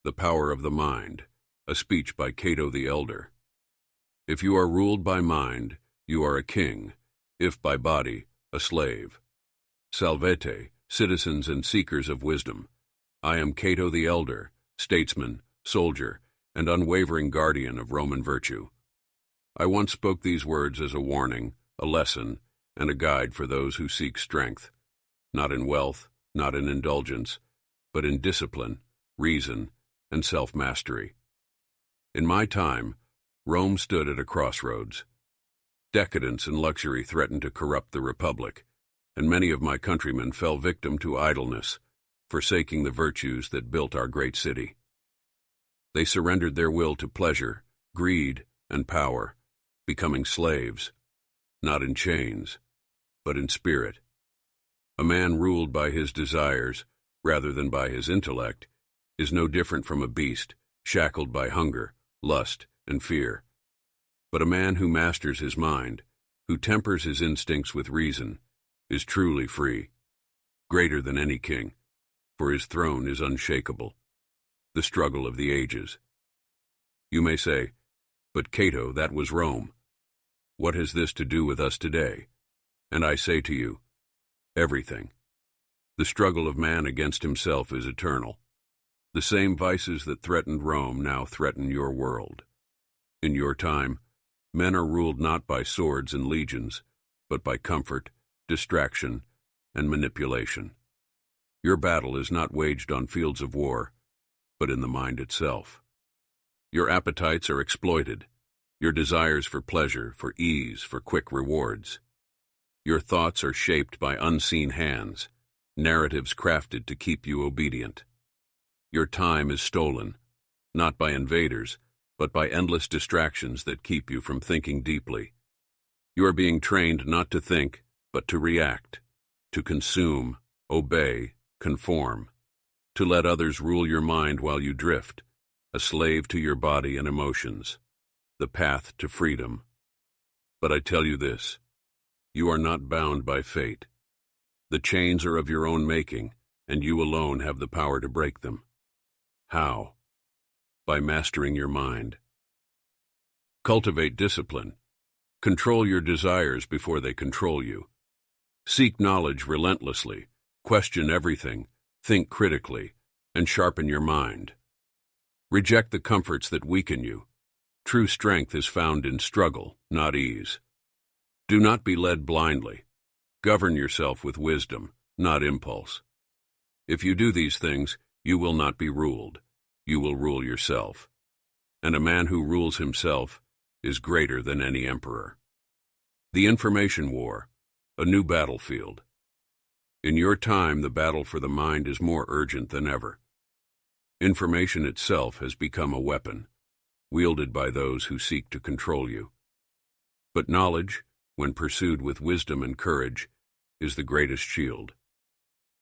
The Power of the Mind, a speech by Cato the Elder. If you are ruled by mind, you are a king, if by body, a slave. Salvete, citizens and seekers of wisdom. I am Cato the Elder, statesman, soldier, and unwavering guardian of Roman virtue. I once spoke these words as a warning, a lesson, and a guide for those who seek strength, not in wealth, not in indulgence, but in discipline, reason, and self-mastery. In my time, Rome stood at a crossroads. Decadence and luxury threatened to corrupt the republic, and many of my countrymen fell victim to idleness, forsaking the virtues that built our great city. They surrendered their will to pleasure, greed, and power, becoming slaves, not in chains, but in spirit. A man ruled by his desires, rather than by his intellect, is no different from a beast, shackled by hunger, lust, and fear. But a man who masters his mind, who tempers his instincts with reason, is truly free, greater than any king, for his throne is unshakable. The struggle of the ages. You may say, but Cato, that was Rome. What has this to do with us today? And I say to you, everything. The struggle of man against himself is eternal. The same vices that threatened Rome now threaten your world. In your time, men are ruled not by swords and legions, but by comfort, distraction, and manipulation. Your battle is not waged on fields of war, but in the mind itself. Your appetites are exploited, your desires for pleasure, for ease, for quick rewards. Your thoughts are shaped by unseen hands, narratives crafted to keep you obedient. Your time is stolen, not by invaders, but by endless distractions that keep you from thinking deeply. You are being trained not to think, but to react, to consume, obey, conform, to let others rule your mind while you drift, a slave to your body and emotions, the path to freedom. But I tell you this, you are not bound by fate. The chains are of your own making, and you alone have the power to break them. How? By mastering your mind. Cultivate discipline. Control your desires before they control you. Seek knowledge relentlessly, question everything, think critically, and sharpen your mind. Reject the comforts that weaken you. True strength is found in struggle, not ease. Do not be led blindly. Govern yourself with wisdom, not impulse. If you do these things, you will not be ruled. You will rule yourself. And a man who rules himself is greater than any emperor. The Information War, a new battlefield. In your time, the battle for the mind is more urgent than ever. Information itself has become a weapon, wielded by those who seek to control you. But knowledge, when pursued with wisdom and courage, is the greatest shield.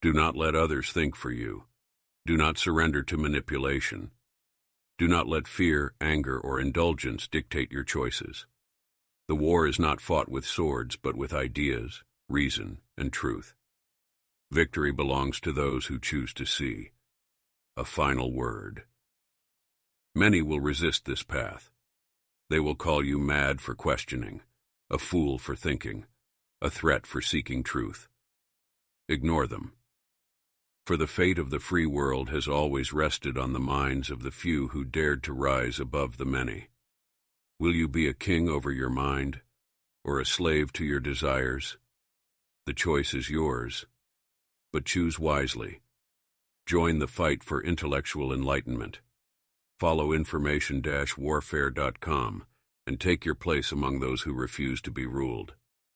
Do not let others think for you. Do not surrender to manipulation. Do not let fear, anger, or indulgence dictate your choices. The war is not fought with swords, but with ideas, reason, and truth. Victory belongs to those who choose to see. A final word. Many will resist this path. They will call you mad for questioning, a fool for thinking, a threat for seeking truth. Ignore them. For the fate of the free world has always rested on the minds of the few who dared to rise above the many. Will you be a king over your mind, or a slave to your desires? The choice is yours, but choose wisely. Join the fight for intellectual enlightenment. Follow information-warfare.com and take your place among those who refuse to be ruled.